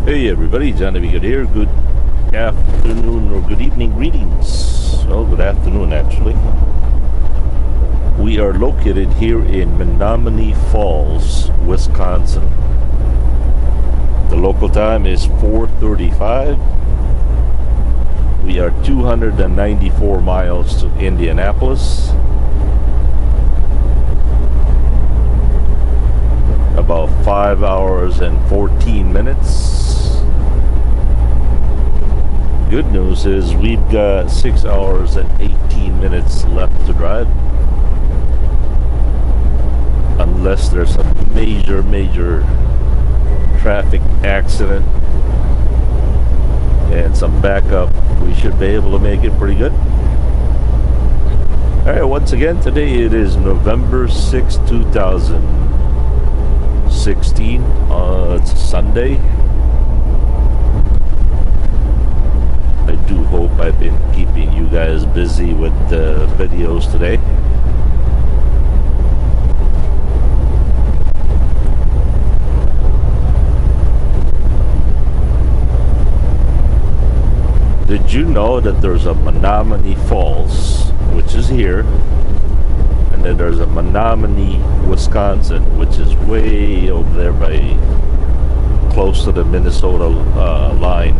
Hey everybody, Johnny B. Good here. Good afternoon or good evening greetings. Well, good afternoon actually. We are located here in Menominee Falls, Wisconsin. The local time is 4:35. We are 294 miles to Indianapolis. About 5 hours and 14 minutes. Good news is we've got 6 hours and 18 minutes left to drive. Unless there's a major traffic accident and some backup, we should be able to make it pretty good. Alright, once again, today it is November 6, 2016. It's Sunday. I do hope I've been keeping you guys busy with the videos today. Did you know that there's a Menominee Falls, which is here, and then there's a Menominee, Wisconsin, which is way over there by close to the Minnesota line.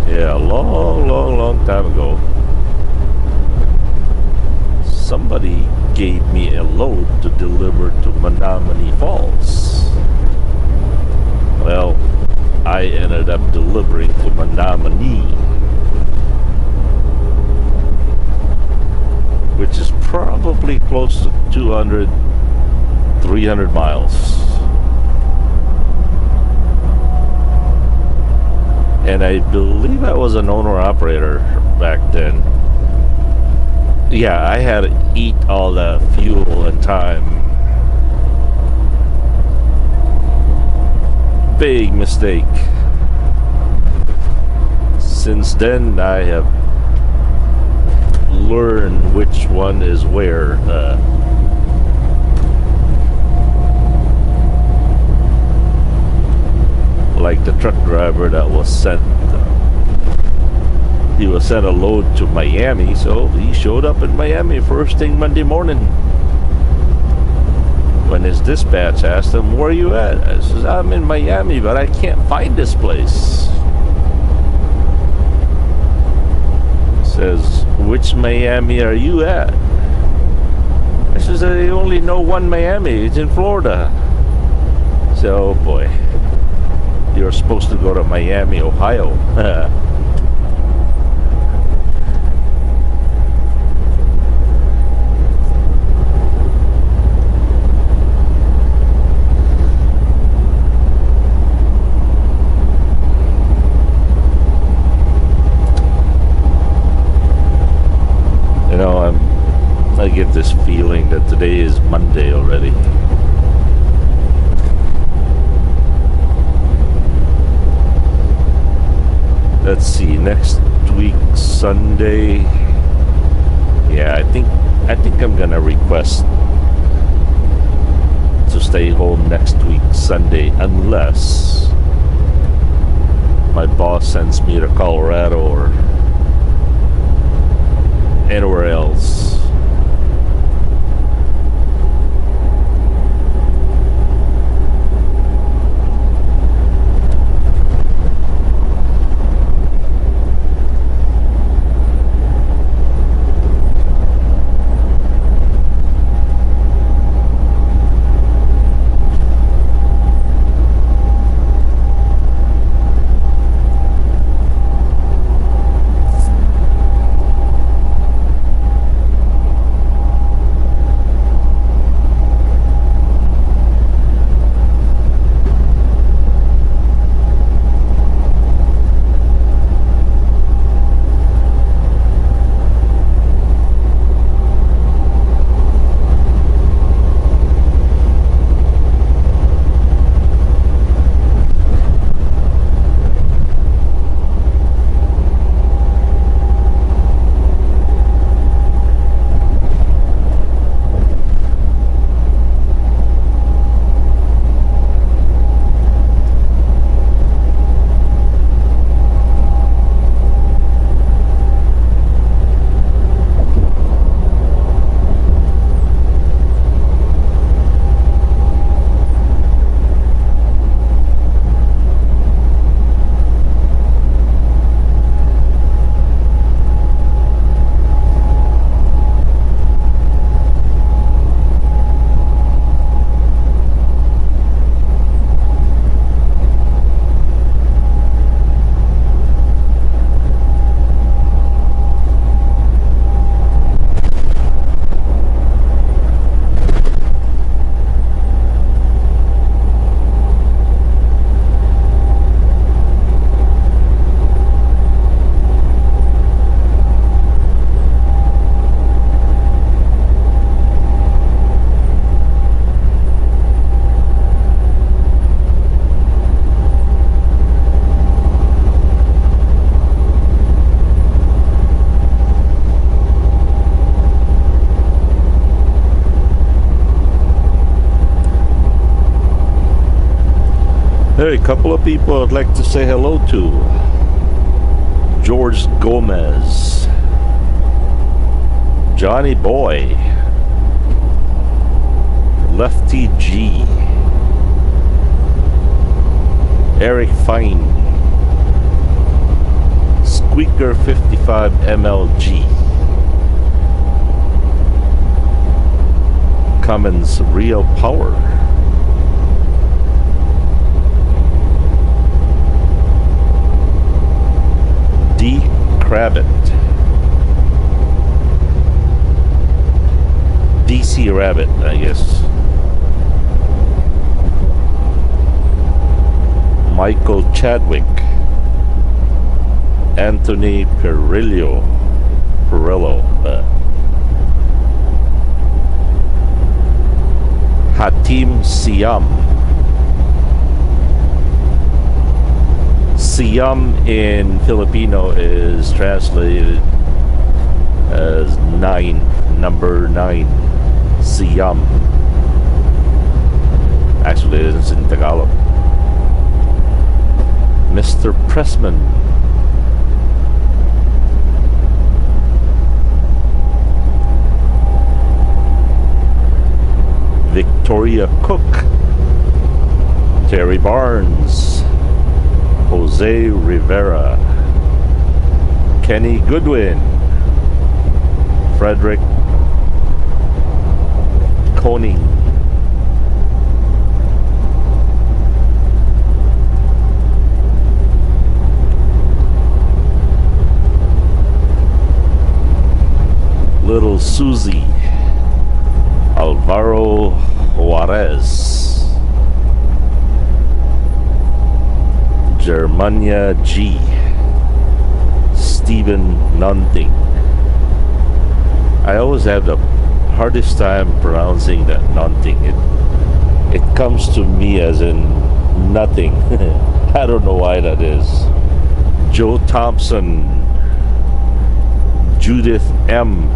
Yeah, a long time ago, somebody gave me a load to deliver to Menominee Falls. Well, I ended up delivering to Menominee, which is probably close to 200, 300 miles. And I believe I was an owner-operator back then. Yeah, I had to eat all the fuel and time. Big mistake. Since then, I have learned which one is where. Like the truck driver that was sent, he was sent a load to Miami, so he showed up in Miami first thing Monday morning. When his dispatch asked him, "Where are you at?" I says, "I'm in Miami, but I can't find this place." He says, "Which Miami are you at?" I says, "I only know one Miami. It's in Florida." So, oh boy. You're supposed to go to Miami, Ohio. You know, I get this feeling that today is Monday already. Let's see, next week Sunday. Yeah, I think I'm gonna request to stay home next week Sunday, unless my boss sends me to Colorado or anywhere else. Hey, a couple of people I'd like to say hello to. George Gomez, Johnny Boy, Lefty G, Eric Fine, Squeaker 55 MLG, Cummins Real Power, D. Crabbit, DC Rabbit, I guess, Michael Chadwick, Anthony Perillo, Hatim Siam. Siam in Filipino is translated as 9, number 9. Siam. Actually, it is in Tagalog. Mr. Pressman, Victoria Cook, Terry Barnes, Jose Rivera, Kenny Goodwin, Frederick Koning, Little Susie, Alvaro Juarez, Germania G, Stephen Nunting. I always have the hardest time pronouncing that Nunting. It comes to me as in nothing. I don't know why that is. Joe Thompson, Judith M,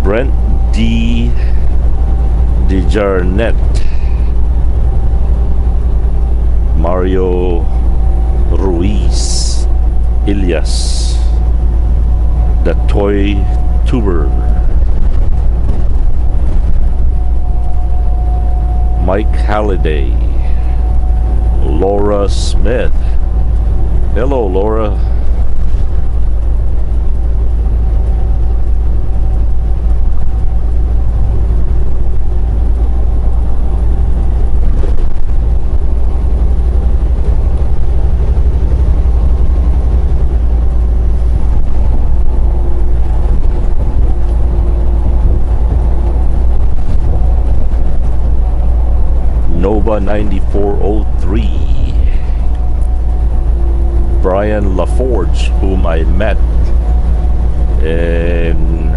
Brent D. DeJarnett, Mario Ruiz, Ilias, The Toy Tuber, Mike Halliday, Laura Smith. Hello, Laura. Nova 9403, Brian LaForge, whom I met in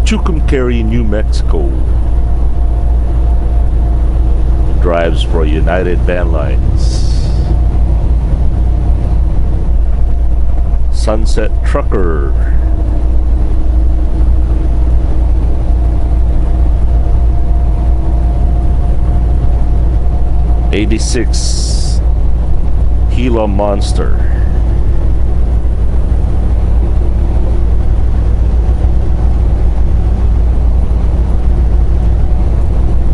Tucumcari, New Mexico, drives for United Van Lines. Sunset Trucker, '86 Gila Monster,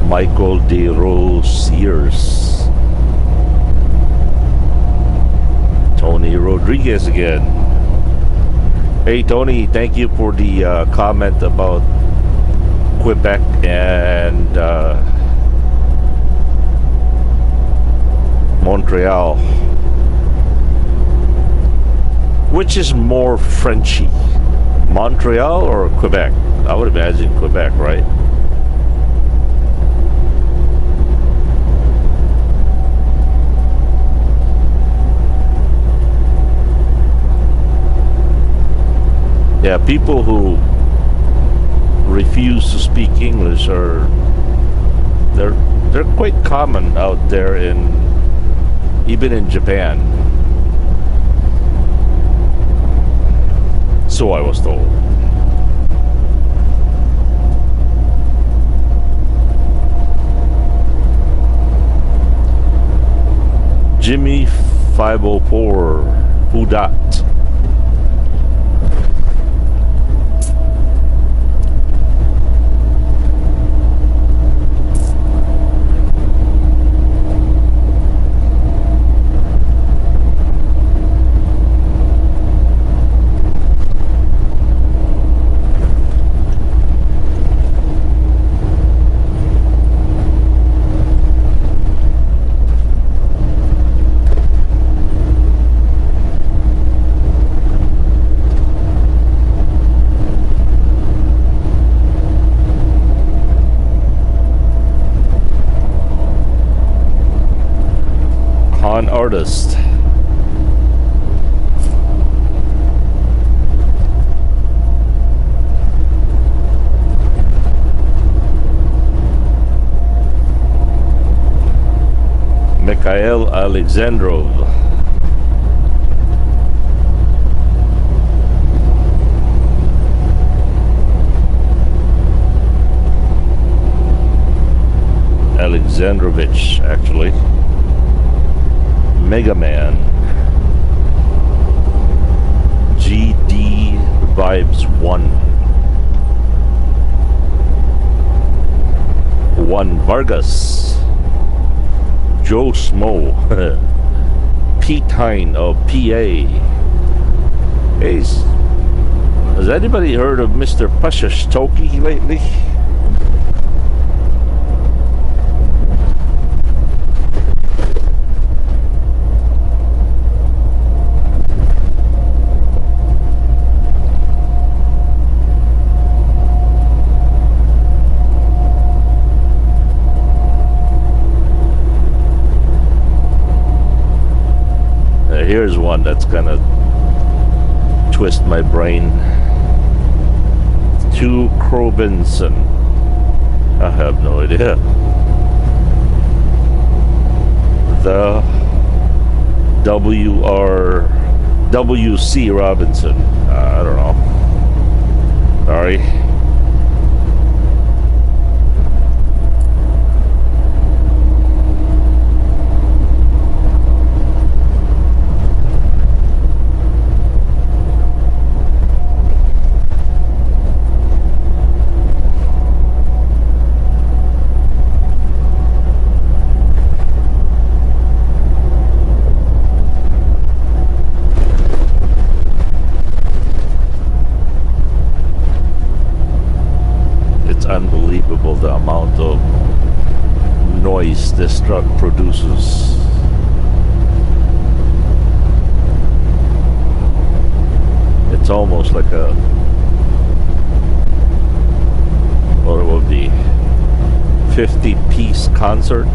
Michael De Rosiers, Tony Rodriguez again. Hey Tony, thank you for the comment about Quebec and Montreal. Which is more Frenchy, Montreal or Quebec? I would imagine Quebec, right? Yeah, people who refuse to speak English are they're quite common out there even in Japan. So I was told. Jimmy 504 Udat. Artist. Mikhail Alexandrov. Alexandrovich, actually. Mega Man. GD Vibes 1. Juan Vargas. Joe Smo. Pete Hine of PA. Hey, has anybody heard of Mr. Pasha Stokie lately? Here's one that's gonna twist my brain. Stu Robinson. I have no idea. The WC Robinson. I don't know. Sorry. Unbelievable the amount of noise this truck produces. It's almost like a, what it would be, 50-piece concert.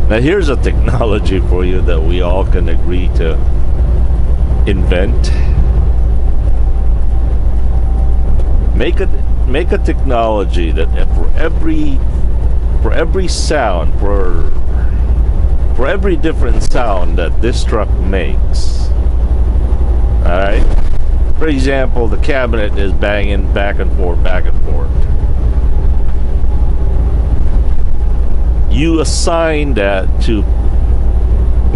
Now here's a technology for you that we all can agree to invent. Make a technology that for every sound, for every different sound that this truck makes. Alright? For example, the cabinet is banging back and forth, back and forth. You assign that to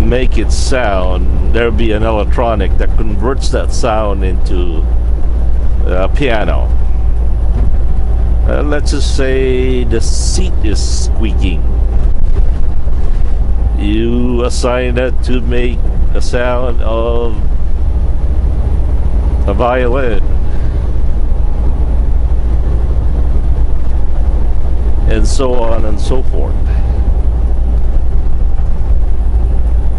make it sound. There'll be an electronic that converts that sound into a piano. Let's just say the seat is squeaking. You assign that to make a sound of a violin. And so on and so forth.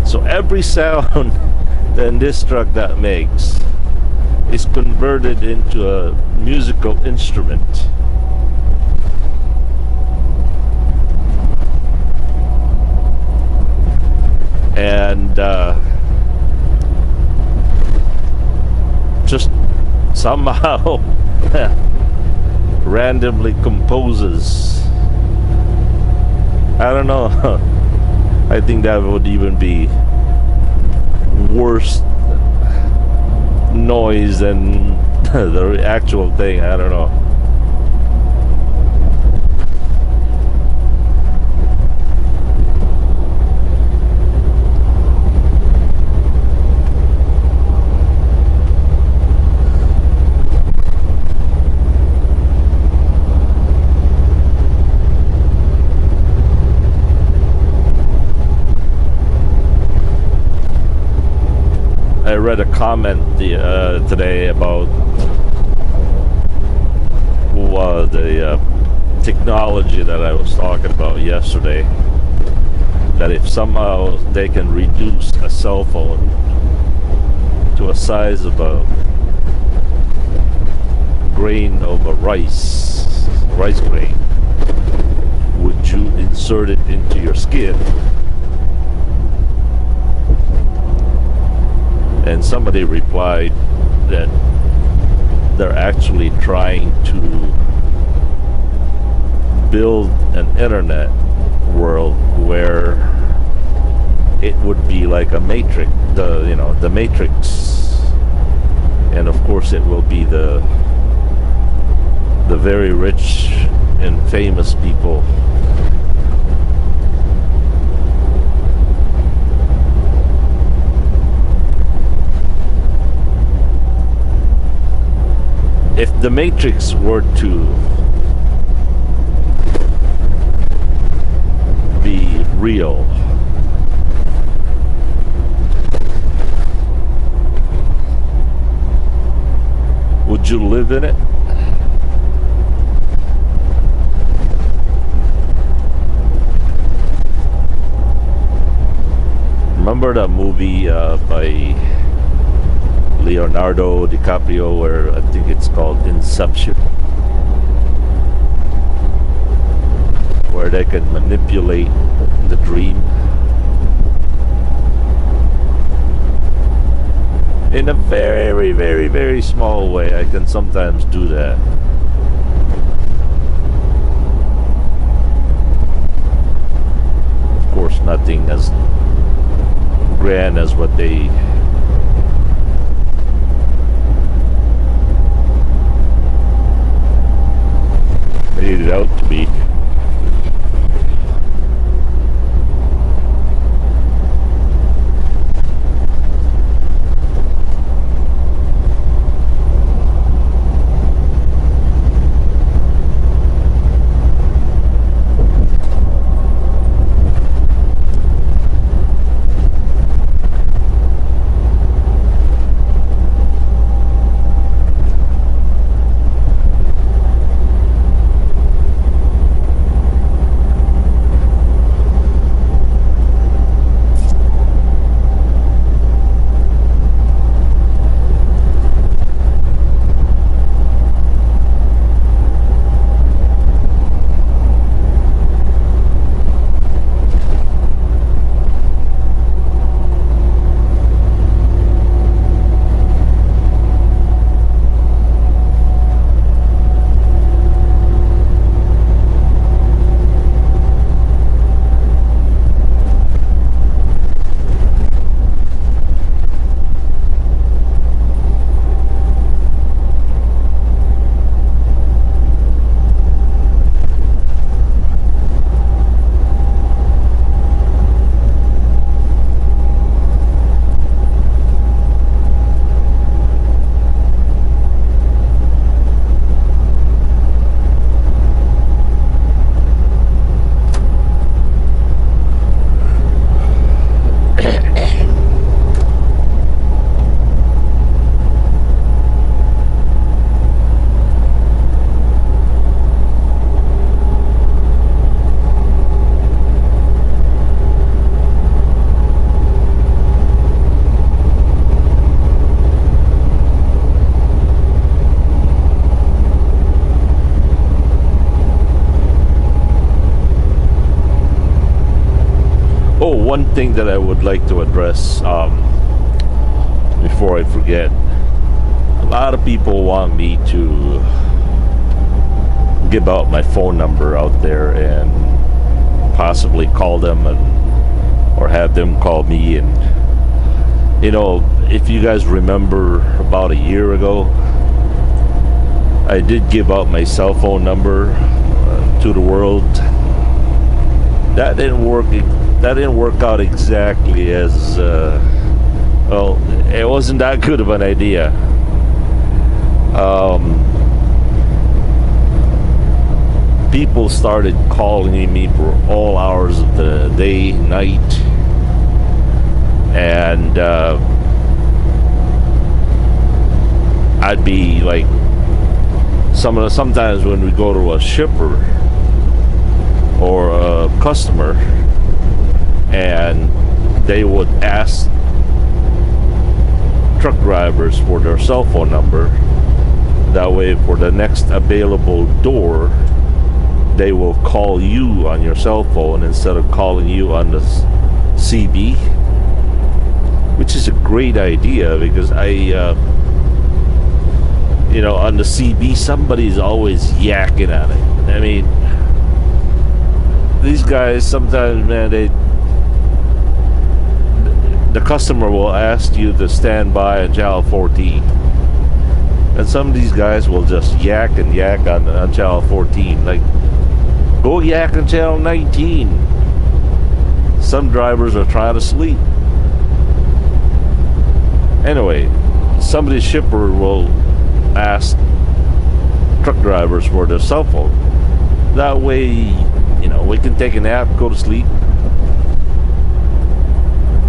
So every sound that this truck that makes is converted into a musical instrument. And just somehow randomly composes. I don't know. I think that would even be worse noise than the actual thing. I don't know. I read a comment today about the technology that I was talking about yesterday. That if somehow they can reduce a cell phone to a size of a grain of a rice grain, would you insert it into your skin? And somebody replied that they're actually trying to build an internet world where it would be like a matrix, the matrix, and of course it will be the very rich and famous people. If the Matrix were to be real, would you live in it? Remember that movie by Leonardo DiCaprio, where I think it's called Inception, where they can manipulate the dream in a very, very, very small way. I can sometimes do that. Of course, nothing as grand as what they made it out to be. One thing that I would like to address before I forget, a lot of people want me to give out my phone number out there and possibly call them or have them call me. And if you guys remember, about a year ago I did give out my cell phone number to the world. That didn't work. That didn't work out exactly as well. It wasn't that good of an idea. People started calling me for all hours of the day, night, and I'd be like, sometimes when we go to a shipper or a customer, and they would ask truck drivers for their cell phone number. That way, for the next available door, they will call you on your cell phone instead of calling you on the CB, which is a great idea because on the CB, somebody's always yakking on it. I mean, these guys sometimes, man, the customer will ask you to stand by on channel 14, and some of these guys will just yak and yak on channel 14. Like, go yak on channel 19. Some drivers are trying to sleep. Anyway, somebody's shipper will ask truck drivers for their cell phone. That way, we can take a nap, go to sleep.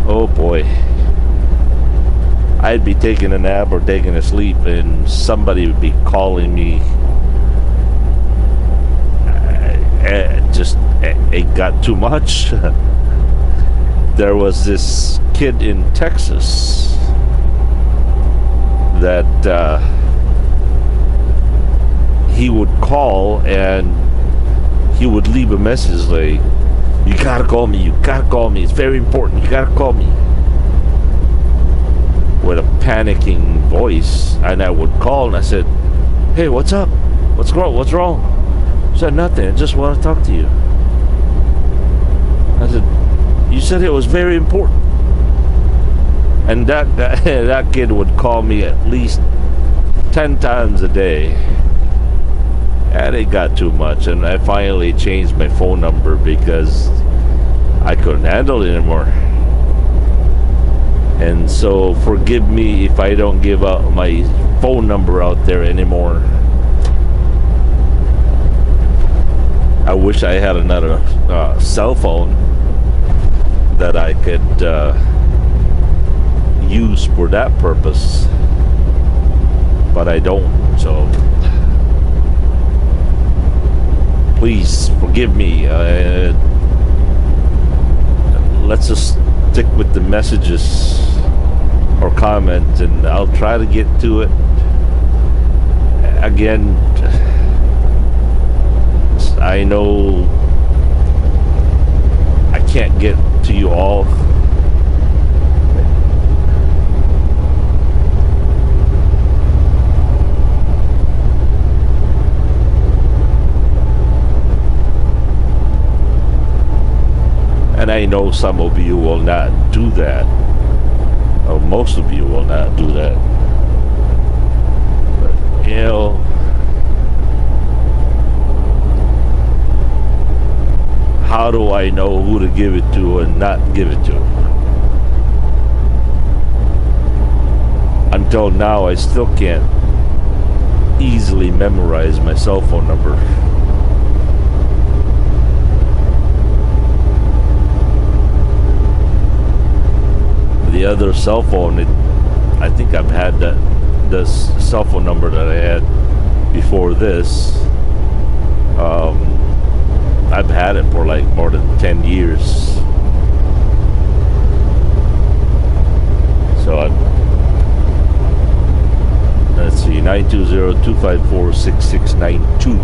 Oh boy, I'd be taking a nap or taking a sleep, and somebody would be calling me. It got too much. There was this kid in Texas that he would call and he would leave a message like, you gotta call me, it's very important, you gotta call me, with a panicking voice. And I would call and I said, hey, what's up, what's wrong? I said, nothing, I just want to talk to you. I said, you said it was very important. And that kid would call me at least 10 times a day, and it got too much. And I finally changed my phone number because I couldn't handle it anymore. And so forgive me if I don't give out my phone number out there anymore. I wish I had another cell phone that I could use for that purpose, but I don't. So please forgive me. Let's just stick with the messages or comments, and I'll try to get to it. Again, I know I can't get to you all. And I know some of you will not do that, or most of you will not do that. But, how do I know who to give it to and not give it to? Until now, I still can't easily memorize my cell phone number. The other cell phone, I think I've had the cell phone number that I had before this. I've had it for like more than 10 years. So let's see, 920-254-6692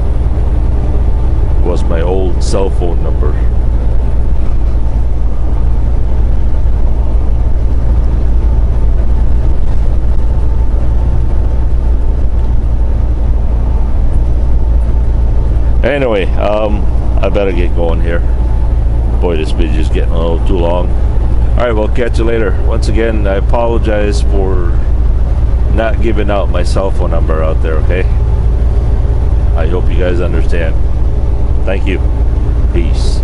was my old cell phone number. Anyway, I better get going here. Boy, this video is getting a little too long. Alright, we'll catch you later. Once again, I apologize for not giving out my cell phone number out there, okay? I hope you guys understand. Thank you. Peace.